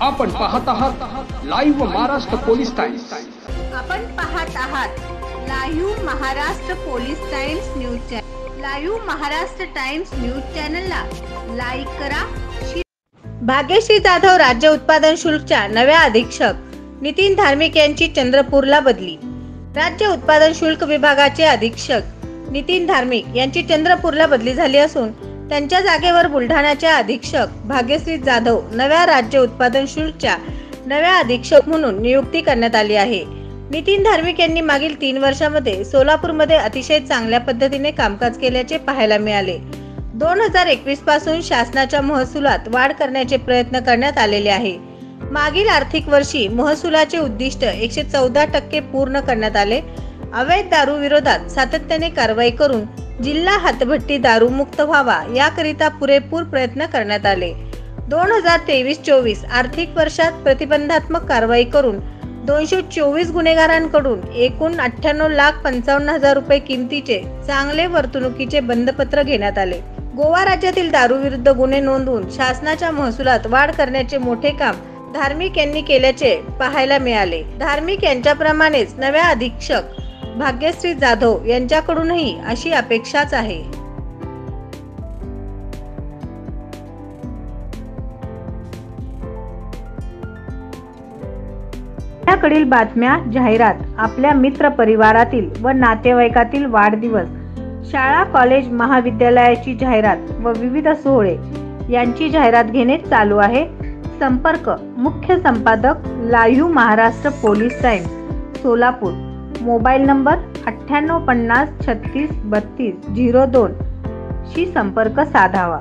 आपण पाहत आहात लाईव्ह महाराष्ट्र पोलीस टाइम्स। आपण पाहत आहात live Maharashtra police times news channel. Live Maharashtra times news चॅनलला लाईक करा। भाग्यश्री जाधव राज्य उत्पादन शुल्कच्या नव्या अधीक्षक नितीन धार्मिक यांची चंद्रपूरला बदली। राज्य उत्पादन शुल्क विभागाचे अधीक्षक नितीन धार्मिक यांची चंद्रपूरला बदली झाली असून त्यांच्या जागेवर बुलढाण्याच्या अधीक्षक भाग्यश्री जाधव नव्या राज्य उत्पादन शुल्कच्या नव्या अधीक्षक म्हणून नियुक्ती करण्यात आली आहे। नितीन धार्मिक यांनी मागील 3 वर्षांमध्ये सोलापूरमध्ये अतिशय चांगल्या पद्धतीने कामकाज केल्याचे पाहायला मिळाले। 2021 पासून शासनाच्या महसुलात वाढ करण्याचे प्रयत्न करण्यात आलेले आहे। मागील आर्थिक वर्षी महसुलाचे उद्दिष्ट 114% पूर्ण करण्यात आले। अवैध दारू विरोधात सातत्याने कारवाई करून जिल्हा हातभट्टी दारू मुक्त व्हावा याकरिता पुरेपूर प्रयत्न करण्यात आले। 2023-24 आर्थिक वर्षात प्रतिबंधात्मक कारवाई करून 224 गुन्हेगारांकडून एकूण 98,55,000 रुपये किमतीचे चांगले वर्तणुकीचे बंधपत्र घेण्यात आले। गोवा राज्यातील दारू विरुद्ध गुन्हे नोंदवून शासनाच्या महसुलात वाढ करण्याचे मोठे काम धार्मिक यांनी केल्याचे पाहायला मिळाले। धार्मिक यांच्याप्रमाणेच नव्या अधीक्षक भाग्यश्री जाधव यांच्याकडूनही अशी अपेक्षाच आहे। याकडील बातम्या, जाहिरात, आपल्या मित्र परिवारातील व नातेवाईकातील वाढदिवस, शाळा, कॉलेज, महाविद्यालयाची जाहिरात व विविध सोहळे यांची जाहिरात घेणे चालू आहे। संपर्क मुख्य संपादक live Maharashtra police times Solapur. Mobile number 9850 36 32 02 शी संपर्क साधावा।